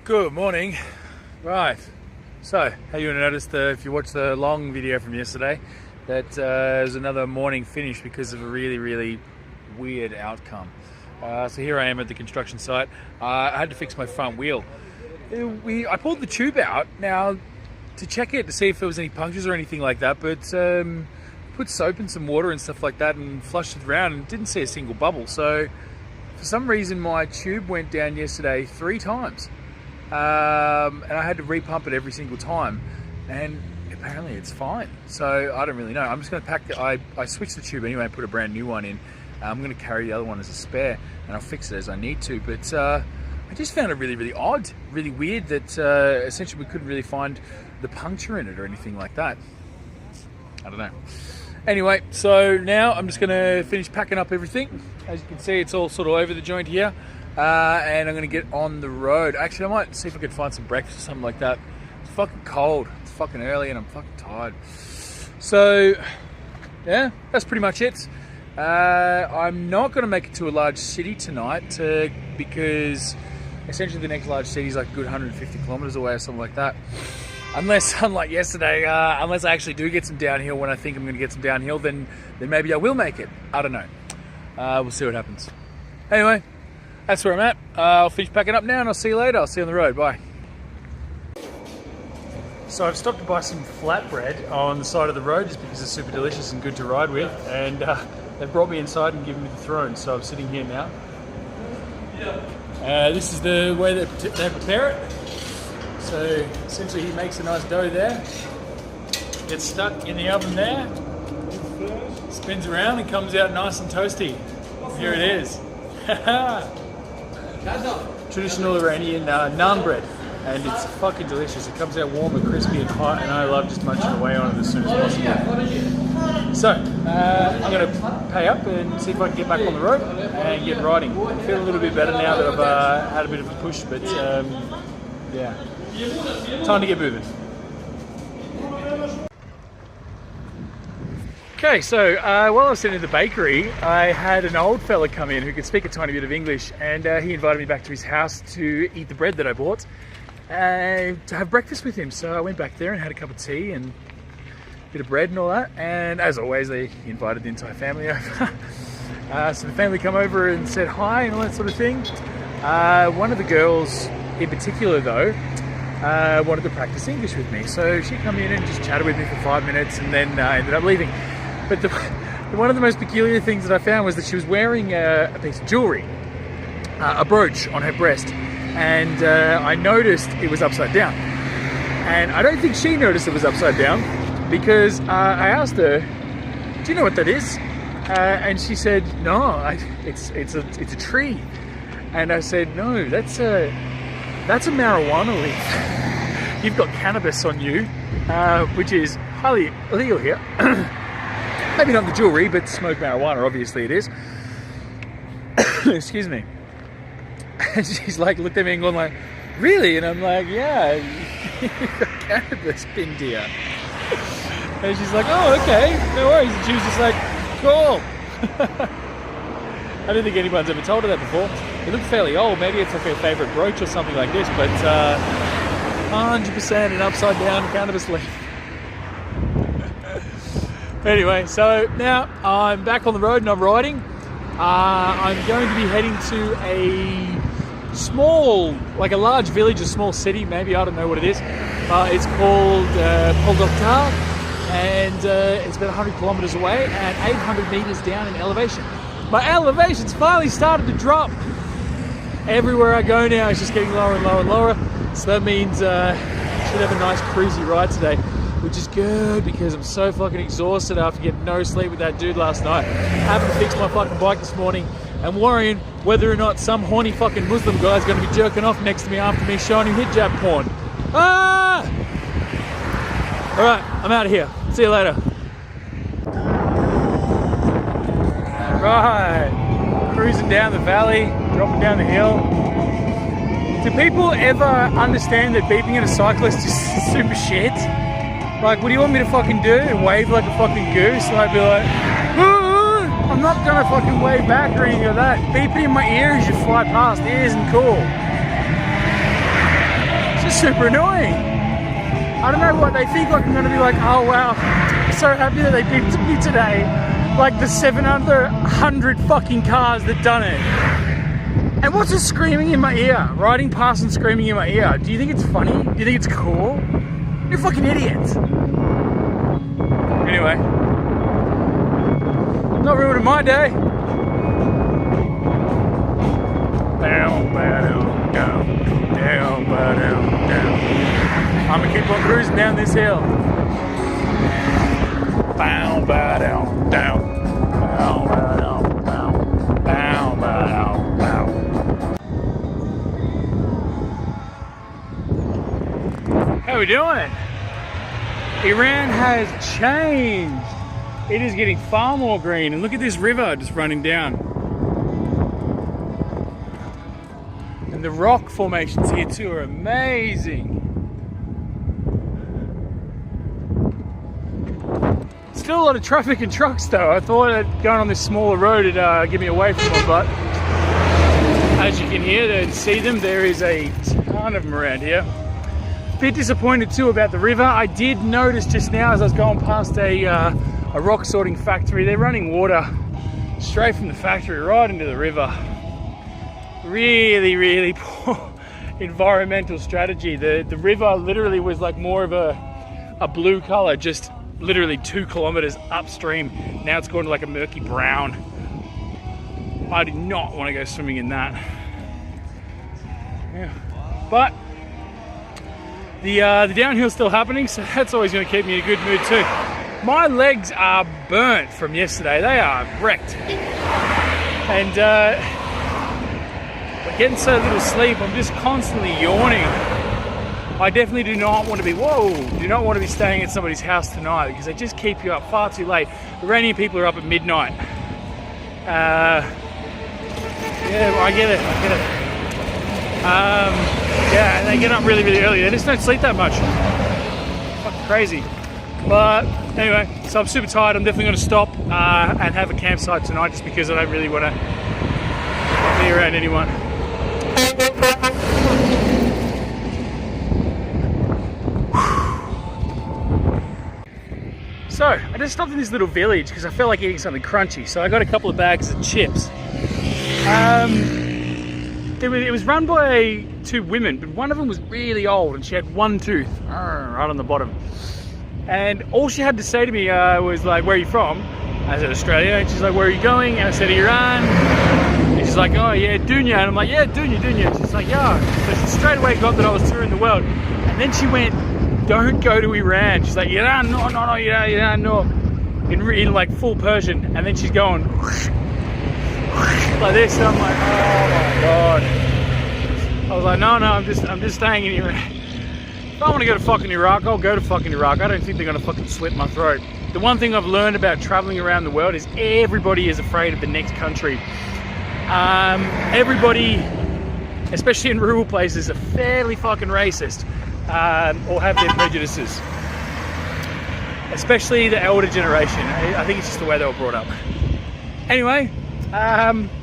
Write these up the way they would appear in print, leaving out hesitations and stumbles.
Good morning. Right, so how you noticed if you watched the long video from yesterday that there's another morning finish because of a really weird outcome. So here I am at the construction site. I had to fix my front wheel. I pulled the tube out now to check it to see if there was any punctures or anything like that, but put soap and some water and stuff like that and flushed it around and didn't see a single bubble. So for some reason my tube went down yesterday 3 times. And I had to repump it every single time, and apparently it's fine. So I don't really know. I'm just going to pack I switched the tube anyway and put a brand new one in. I'm going to carry the other one as a spare, and I'll fix it as I need to. But I just found it really odd, really weird that essentially we couldn't really find the puncture in it or anything like that. I don't know. Anyway, so now I'm just going to finish packing up everything. As you can see, it's all sort of over the joint here. And I'm going to get on the road. Actually, I might see if I can find some breakfast or something like that. It's fucking cold. It's fucking early and I'm fucking tired. So, yeah, that's pretty much it. I'm not going to make it to a large city tonight because essentially the next large city is like a good 150 kilometers away or something like that. Unless, unlike yesterday, unless I actually do get some downhill when I think I'm going to get some downhill, then maybe I will make it. I don't know. We'll see what happens. Anyway, that's where I'm at. I'll finish packing up now and I'll see you later. I'll see you on the road. Bye. So I've stopped to buy some flatbread on the side of the road just because it's super delicious and good to ride with. And they've brought me inside and given me the throne. So I'm sitting here now. This is the way they prepare it. So essentially he makes a nice dough there. Gets stuck in the oven there. Spins around and comes out nice and toasty. Here it is. Traditional Iranian naan bread, and it's fucking delicious. It comes out warm and crispy and hot, and I love just munching away on it as soon as possible. So I'm going to pay up and see if I can get back on the road and get riding. I feel a little bit better now that I've had a bit of a push, but yeah, time to get moving. Okay, so while I was sitting in the bakery, I had an old fella come in who could speak a tiny bit of English, and he invited me back to his house to eat the bread that I bought and to have breakfast with him. So I went back there and had a cup of tea and a bit of bread and all that, and as always he invited the entire family over. So the family come over and said hi and all that sort of thing. One of the girls in particular though wanted to practice English with me, so she came in and just chatted with me for 5 minutes and then ended up leaving. But one of the most peculiar things that I found was that she was wearing a piece of jewellery, a brooch on her breast, and I noticed it was upside down. And I don't think she noticed it was upside down because I asked her, "Do you know what that is?" And she said, "No, it's a tree." And I said, "No, that's a marijuana leaf. You've got cannabis on you, which is highly illegal here." Maybe not the jewellery, but smoked marijuana, obviously it is. Excuse me. And she's like, looked at me and going like, "Really?" And I'm like, "Yeah, you've got cannabis pinned here." And she's like, "Oh, okay, no worries." And she was just like, "Cool." I don't think anyone's ever told her that before. It looked fairly old. Maybe it's like her favourite brooch or something like this, but 100% an upside down cannabis leaf. Anyway, so now I'm back on the road and I'm riding. I'm going to be heading to a small, like a large village, a small city, maybe, I don't know what it is. It's called Polgoktar, and it's about 100 kilometers away and 800 meters down in elevation. My elevation's finally started to drop. Everywhere I go now, it's just getting lower and lower and lower. So that means I should have a nice cruisy ride today, which is good because I'm so fucking exhausted after getting no sleep with that dude last night. Having to fix my fucking bike this morning and worrying whether or not some horny fucking Muslim guy's going to be jerking off next to me after me showing him hijab porn. Ah! Alright, I'm out of here. See you later. Right, cruising down the valley, dropping down the hill. Do people ever understand that beeping at a cyclist is super shit? Like, what do you want me to fucking do? Wave like a fucking goose? Like, be like, "Ooh!" I'm not gonna fucking wave back or anything like that. Beeping in my ear as you fly past. It isn't cool. super annoying. I don't know what they think, like I'm gonna be like, oh wow, so happy that they picked me today. Like the 700 fucking cars that done it. And what's just screaming in my ear? Riding past and screaming in my ear. Do you think it's funny? Do you think it's cool? You're a fucking idiot. Anyway. Not ruining my day. Down, down, down, down, down. I'm gonna keep on cruising down this hill. Down, down, down, down, down, down, down, down, down. How we doing? Iran has changed. It is getting far more green, and look at this river just running down. And the rock formations here too are amazing. Still a lot of traffic and trucks though. I thought that going on this smaller road would get me away from them, but as you can hear and see them, there is a ton of them around here. Bit disappointed too about the river. I did notice just now as I was going past a rock sorting factory, they're running water straight from the factory right into the river. Really, really poor environmental strategy. The river literally was like more of a blue color, just literally 2 kilometers upstream. Now it's going to like a murky brown. I do not want to go swimming in that. Yeah. But the downhill's still happening, so that's always going to keep me in a good mood too. My legs are burnt from yesterday. They are wrecked. And we're getting so little sleep, I'm just constantly yawning. I definitely do not want to be staying at somebody's house tonight because they just keep you up far too late. Iranian people are up at midnight. Yeah, I get it. Yeah, and they get up really, really early. They just don't sleep that much. Fucking crazy. But anyway, so I'm super tired. I'm definitely going to stop and have a campsite tonight just because I don't really want to be around anyone. So, I just stopped in this little village because I felt like eating something crunchy. So I got a couple of bags of chips. It was run by 2 women, but one of them was really old and she had 1 tooth right on the bottom. And all she had to say to me was like, where are you from? I said, Australia. And she's like, where are you going? And I said, Iran. And she's like, oh yeah, Dunya. And I'm like, yeah, Dunya. And she's like, yeah. So she straight away got that I was touring the world. And then she went, don't go to Iran. She's like, Iran, no, Iran, no. In like full Persian. And then she's going like this. And I'm like, oh my God. I was like, no, I'm just staying in Iran. If I want to go to fucking Iraq, I'll go to fucking Iraq. I don't think they're going to fucking slit my throat. The one thing I've learned about traveling around the world is everybody is afraid of the next country. Everybody, especially in rural places, are fairly fucking racist or have their prejudices. Especially the elder generation. I think it's just the way they were brought up. Anyway,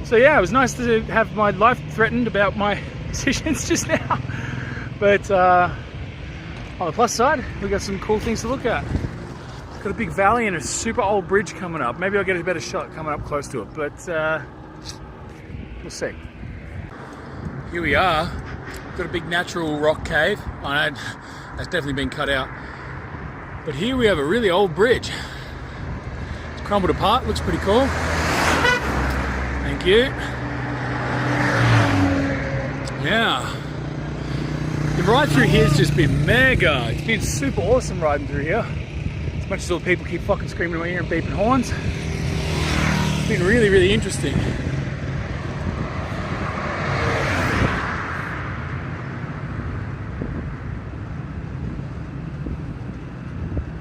so yeah, it was nice to have my life threatened about my decisions just now. But on the plus side, we got some cool things to look at. It's got a big valley and a super old bridge coming up. Maybe I'll get a better shot coming up close to it, but we'll see. Here we are. Got a big natural rock cave. I know that's definitely been cut out. But here we have a really old bridge. It's crumbled apart, looks pretty cool. Thank you. Yeah. The ride through here has just been mega. It's been super awesome riding through here. As much as all the people keep fucking screaming in my ear and beeping horns. It's been really, really interesting.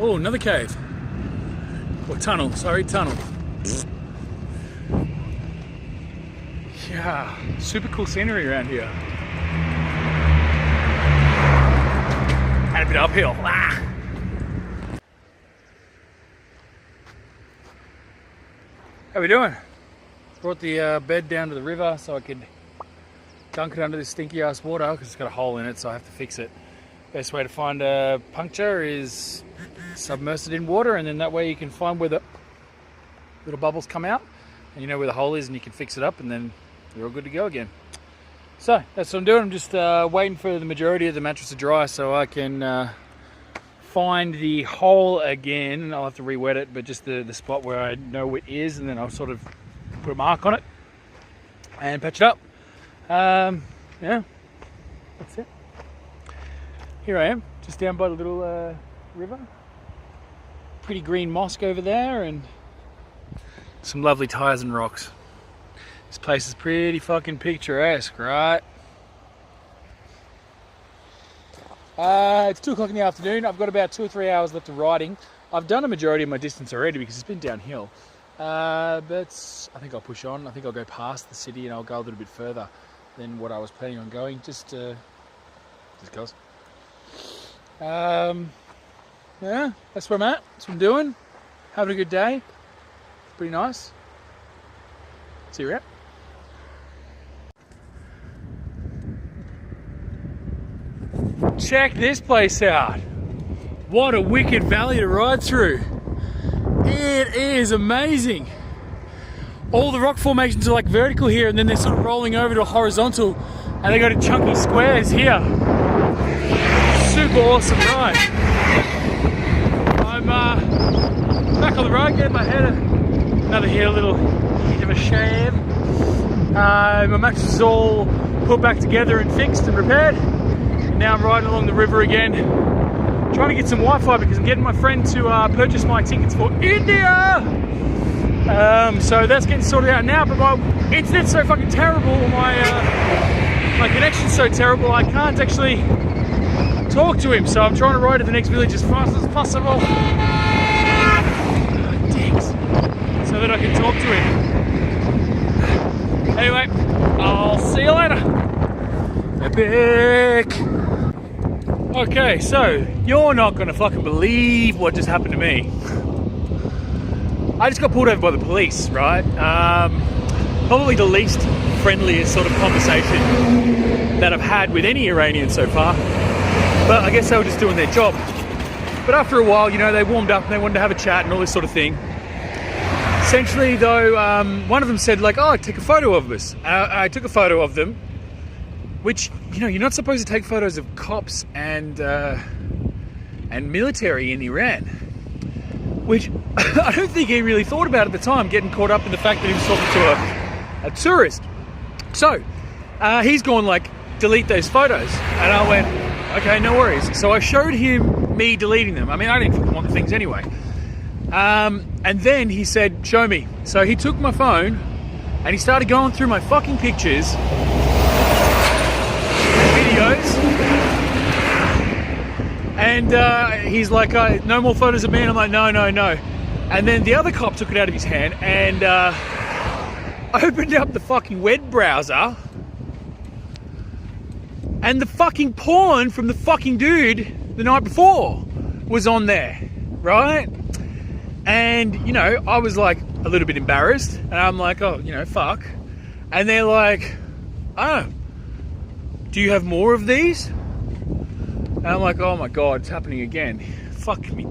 Oh, another cave. Or tunnel, sorry, tunnel. Yeah, super cool scenery around here. And a bit uphill. Ah. How we doing? Brought the bed down to the river so I could dunk it under this stinky ass water because it's got a hole in it, so I have to fix it. Best way to find a puncture is submerge it in water, and then that way you can find where the little bubbles come out, and you know where the hole is, and you can fix it up, and then you're all good to go again. So that's what I'm doing. I'm just waiting for the majority of the mattress to dry so I can find the hole again. I'll have to re-wet it, but just the spot where I know it is, and then I'll sort of put a mark on it and patch it up. Yeah, that's it. Here I am, just down by the little river. Pretty green mosque over there, and some lovely tyres and rocks. This place is pretty fucking picturesque, right? It's 2 o'clock in the afternoon. I've got about 2 or 3 hours left of riding. I've done a majority of my distance already because it's been downhill. But I think I'll push on. I think I'll go past the city and I'll go a little bit further than what I was planning on going, just cause. Yeah, that's where I'm at. That's what I'm doing. Having a good day. Pretty nice. See you around. Check this place out. What a wicked valley to ride through. It is amazing. All the rock formations are like vertical here, and then they're sort of rolling over to a horizontal, and they go to chunky squares here. Super awesome ride. I'm back on the road, getting my head another here, little hit of a shave. My mattress is all put back together and fixed and repaired. Now I'm riding along the river again, trying to get some Wi-Fi because I'm getting my friend to purchase my tickets for India. So that's getting sorted out now, but my internet's so fucking terrible, my connection's so terrible, I can't actually talk to him. So I'm trying to ride to the next village as fast as possible. Oh, dicks. So that I can talk to him. Anyway, I'll see you later. Epic. Okay, so you're not gonna fucking believe what just happened to me. I just got pulled over by the police, right? Probably the least friendliest sort of conversation that I've had with any Iranian so far. But I guess they were just doing their job. But after a while, you know, they warmed up and they wanted to have a chat and all this sort of thing. Essentially, though, one of them said, like, oh, take a photo of us. I took a photo of them, which, you know, you're not supposed to take photos of cops and military in Iran, which I don't think he really thought about at the time, getting caught up in the fact that he was talking to a tourist. So he's gone like, delete those photos. And I went, okay, no worries. So I showed him me deleting them. I mean, I didn't fucking want the things anyway. And then he said, show me. So he took my phone and he started going through my fucking pictures, videos, and he's like, no more photos of me. And I'm like, no. And then the other cop took it out of his hand and opened up the fucking web browser, and the fucking porn from the fucking dude the night before was on there, right? And, you know, I was like a little bit embarrassed, and I'm like, oh, you know, fuck. And they're like, oh, do you have more of these? And I'm like, oh my God, it's happening again. Fuck me.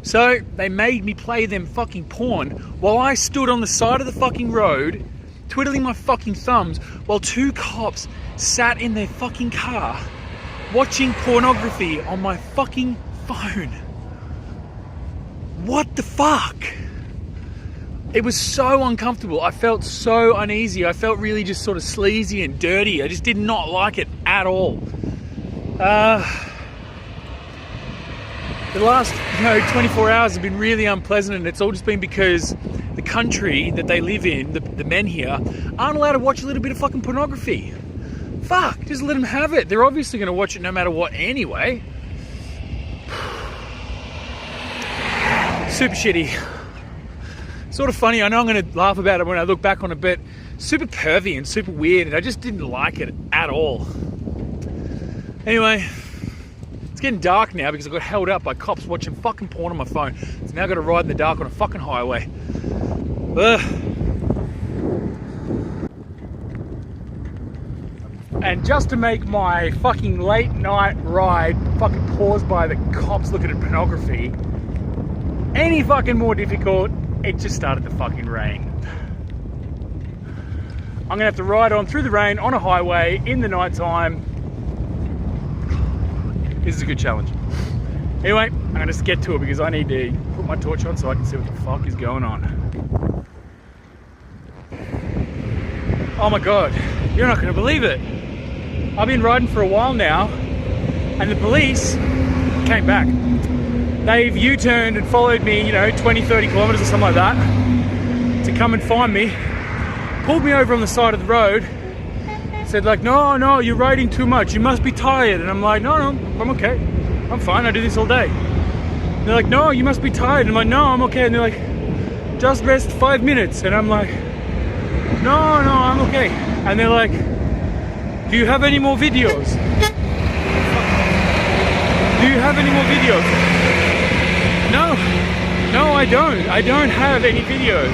So they made me play them fucking porn while I stood on the side of the fucking road, twiddling my fucking thumbs, while 2 cops sat in their fucking car watching pornography on my fucking phone. What the fuck? It was so uncomfortable. I felt so uneasy. I felt really just sort of sleazy and dirty. I just did not like it at all. The last, 24 hours have been really unpleasant, and it's all just been because the country that they live in, the men here, aren't allowed to watch a little bit of fucking pornography. Fuck, just let them have it. They're obviously going to watch it no matter what anyway. Super shitty. Sort of funny. I know I'm going to laugh about it when I look back on it, but super pervy and super weird, and I just didn't like it at all. Anyway, it's getting dark now because I got held up by cops watching fucking porn on my phone. So now I've got to ride in the dark on a fucking highway. Ugh. And just to make my fucking late night ride fucking paused by the cops looking at pornography any fucking more difficult, it just started to fucking rain. I'm gonna have to ride on through the rain on a highway in the night time. This is a good challenge. Anyway, I'm gonna just get to it because I need to put my torch on so I can see what the fuck is going on. Oh my God, you're not gonna believe it. I've been riding for a while now and the police came back. They've U-turned and followed me, 20, 30 kilometers or something like that to come and find me. Pulled me over on the side of the road, said like, no, you're riding too much, you must be tired. And I'm like, no, I'm okay, I'm fine, I do this all day. And they're like, no, you must be tired. And I'm like, no, I'm okay. And they're like, just rest 5 minutes. And I'm like, no, I'm okay. And they're like, do you have any more videos? Do you have any more videos? No, I don't have any videos.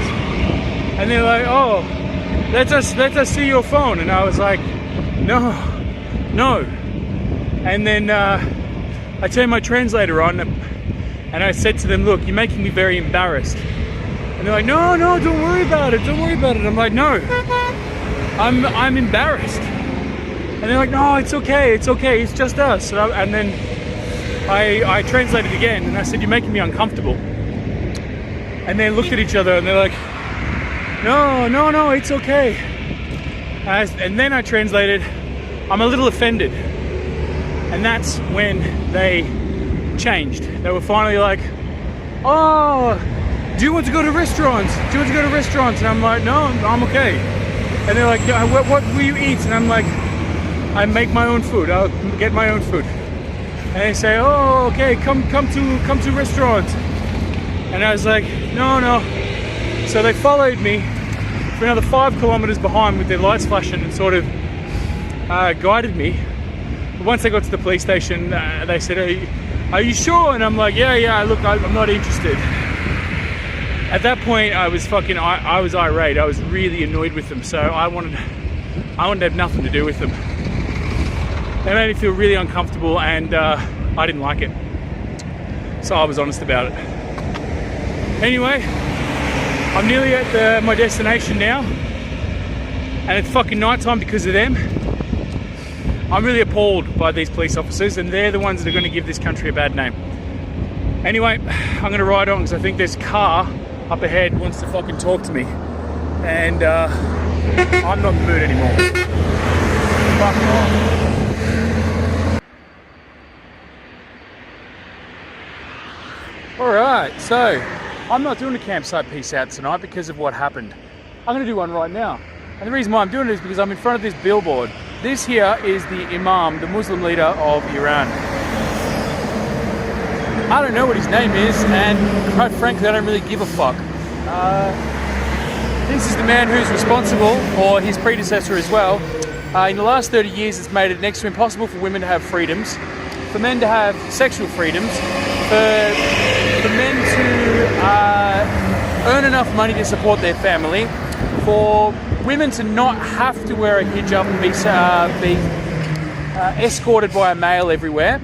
And they're like, oh, let us see your phone. And I was like, no. And then I turned my translator on and I said to them, look, you're making me very embarrassed. And they're like, no, don't worry about it. I'm like, no, I'm embarrassed. And they're like, no, it's okay, it's just us. And then I translated again and I said, you're making me uncomfortable. And they looked at each other and they're like, no, it's okay. And then I translated, I'm a little offended. And that's when they changed. They were finally like, oh, do you want to go to restaurants? And I'm like, no, I'm okay. And they're like, what will you eat? And I'm like, I make my own food. I'll get my own food. And they say, oh, okay, come to restaurants. And I was like, no. So they followed me for another 5 kilometers behind with their lights flashing and sort of guided me. But once I got to the police station, they said, are you sure? And I'm like, yeah, look, I'm not interested. At that point, I was irate. I was really annoyed with them. So I wanted to have nothing to do with them. They made me feel really uncomfortable and I didn't like it. So I was honest about it. Anyway, I'm nearly at my destination now. And it's fucking nighttime because of them. I'm really appalled by these police officers and they're the ones that are going to give this country a bad name. Anyway, I'm going to ride on because I think this car up ahead wants to fucking talk to me. And I'm not in the mood anymore. Fuck off. Alright, so I'm not doing a campsite peace out tonight because of what happened. I'm going to do one right now. And the reason why I'm doing it is because I'm in front of this billboard. This here is the Imam, the Muslim leader of Iran. I don't know what his name is, and quite frankly, I don't really give a fuck. This is the man who's responsible, or his predecessor as well. In the last 30 years, it's made it next to impossible for women to have freedoms, for men to have sexual freedoms, for men to earn enough money to support their family, for women to not have to wear a hijab and be escorted by a male everywhere.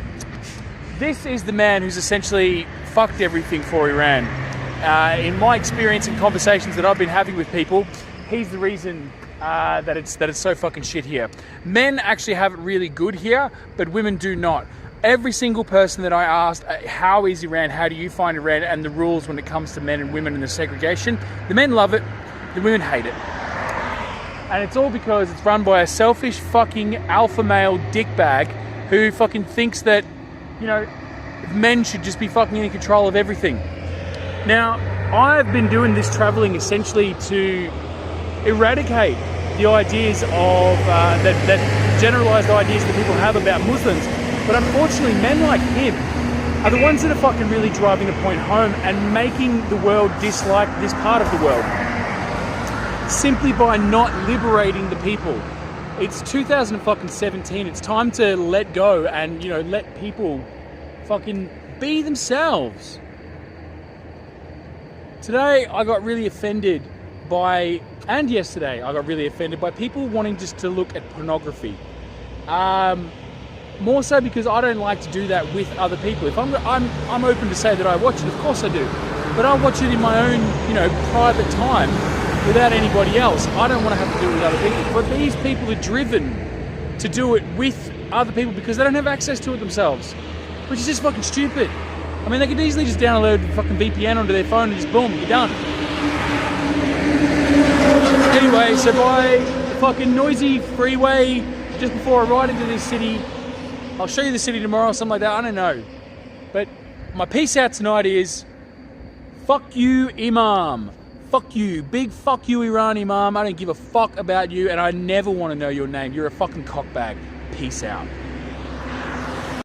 This is the man who's essentially fucked everything for Iran. In my experience and conversations that I've been having with people, he's the reason that it's so fucking shit here. Men actually have it really good here, but women do not. Every single person that I asked, how is Iran, how do you find Iran, and the rules when it comes to men and women and the segregation, the men love it, the women hate it. And it's all because it's run by a selfish fucking alpha male dickbag who fucking thinks that, men should just be fucking in control of everything. Now, I've been doing this traveling essentially to eradicate the ideas of, that generalized ideas that people have about Muslims. But unfortunately, men like him are the ones that are fucking really driving the point home and making the world dislike this part of the world. Simply by not liberating the people. It's 2017. It's time to let go and, let people fucking be themselves. Today, I got really offended and yesterday, I got really offended by people wanting just to look at pornography. More so because I don't like to do that with other people. If I'm open to say that I watch it, of course I do. But I watch it in my own, private time without anybody else. I don't want to have to do it with other people. But these people are driven to do it with other people because they don't have access to it themselves, which is just fucking stupid. I mean, they could easily just download the fucking VPN onto their phone and just boom, you're done. Anyway, so by the fucking noisy freeway just before I ride into this city, I'll show you the city tomorrow or something like that, I don't know. But my peace out tonight is, fuck you, Imam. Fuck you. Big fuck you, Iran Imam. I don't give a fuck about you and I never want to know your name. You're a fucking cockbag. Peace out.